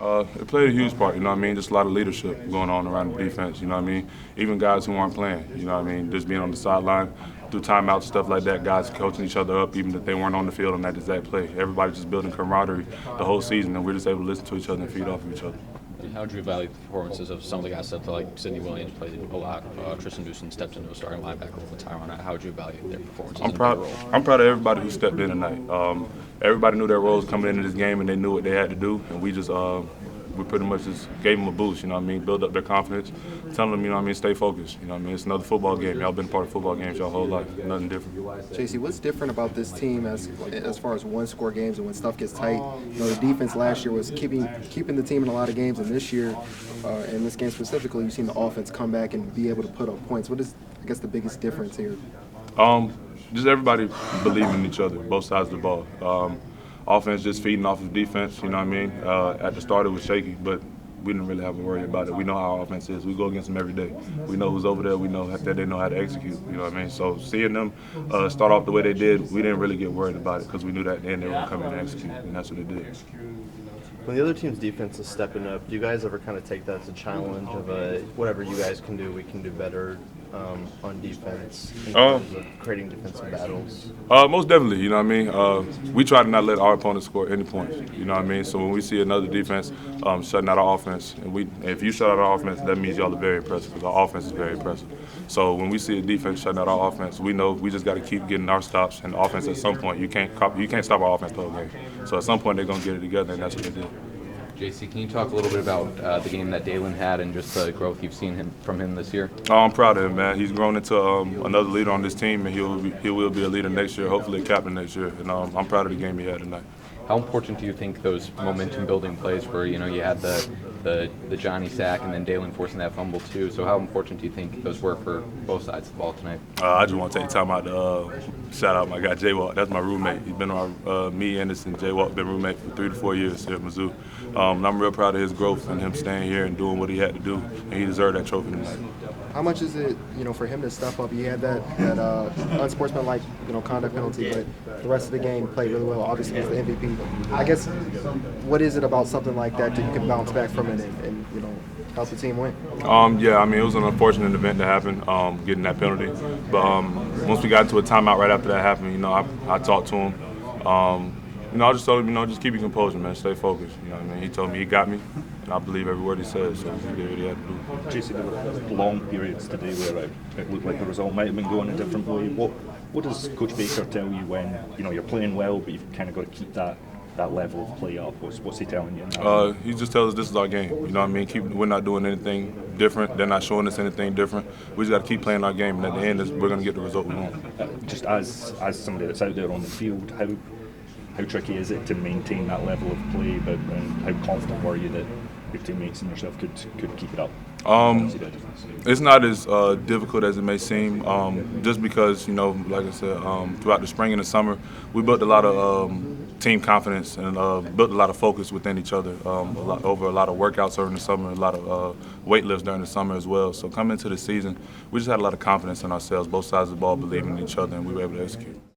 It played a huge part, you know what I mean? Just a lot of leadership going on around the defense, you know what I mean? Even guys who aren't playing, you know what I mean? Just being on the sideline, through timeouts, stuff like that, guys coaching each other up, even if they weren't on the field on that exact play. Everybody just building camaraderie the whole season, and we're just able to listen to each other and feed off of each other. How would you evaluate the performances of some of the guys that like Sidney Williams played a lot? Tristan Newsom stepped into a starting linebacker all the time on that. How would you evaluate their performances? I'm proud of everybody who stepped in tonight. Everybody knew their roles coming into this game, and they knew what they had to do, and we pretty much just gave them a boost, you know what I mean, build up their confidence, telling them, you know what I mean, stay focused, you know what I mean, it's another football game. Y'all been a part of football games your whole life, nothing different. JC, what's different about this team as far as one-score games and when stuff gets tight? You know, the defense last year was keeping the team in a lot of games, and this year, in this game specifically, you've seen the offense come back and be able to put up points. What is, I guess, the biggest difference here? Just everybody believing in each other, both sides of the ball. Offense just feeding off of defense, you know what I mean? At the start it was shaky, but we didn't really have to worry about it. We know how our offense is. We go against them every day. We know who's over there. We know that they know how to execute, you know what I mean? So seeing them start off the way they did, we didn't really get worried about it because we knew that then they were going to come in and execute, and that's what they did. When the other team's defense is stepping up, do you guys ever kind of take that as a challenge of whatever you guys can do, we can do better on defense in terms of creating defensive battles? Most definitely, you know what I mean? We try to not let our opponents score any points, you know what I mean? So when we see another defense shutting out our offense, and if you shut out our offense, that means y'all are very impressive because our offense is very impressive. So when we see a defense shutting out our offense, we know we just got to keep getting our stops, and the offense at some point, you can't stop our offense the whole game. So at some point, they're going to get it together, and that's what they did. JC, can you talk a little bit about the game that Jaylon had and just the growth you've seen from him this year? I'm proud of him, man. He's grown into another leader on this team, and he will be a leader next year, hopefully a captain next year. And I'm proud of the game he had tonight. How important do you think those momentum-building plays where, you know, you had the Johnny sack and then Jaylon forcing that fumble too? So how important do you think those were for both sides of the ball tonight? I just want to take time out to shout out my guy Jaywalk. That's my roommate. He's been around me, Anderson, Jaywalk, been roommates for 3 to 4 years here at Mizzou. And I'm real proud of his growth and him staying here and doing what he had to do, and he deserved that trophy tonight. How much is it, you know, for him to step up? He had that unsportsmanlike, you know, conduct penalty, but the rest of the game played really well. Obviously, he's the MVP. I guess, what is it about something like that you can bounce back from it and you know, help the team win? Yeah, I mean, it was an unfortunate event that happened, getting that penalty. But once we got into a timeout right after that happened, you know, I talked to him. You know, I just told him, you know, just keep your composure, man. Stay focused. You know what I mean? He told me he got me, and I believe every word he said, so he did what he had to do. JC, there were long periods today where it looked like the result might have been going a different way. What does Coach Baker tell you when, you know, you're playing well, but you've kind of got to keep that level of play up? What's he telling you? He just tells us this is our game. You know what I mean? We're not doing anything different. They're not showing us anything different. We just got to keep playing our game, and at the end, we're going to get the result we want. Just as somebody that's out there on the field, how tricky is it to maintain that level of play, and how confident were you that your teammates and yourself could keep it up? It's not as difficult as it may seem, just because, you know, like I said, throughout the spring and the summer, we built a lot of team confidence and built a lot of focus within each other over a lot of workouts during the summer, a lot of weight lifts during the summer as well. So coming into the season, we just had a lot of confidence in ourselves, both sides of the ball believing in each other, and we were able to execute.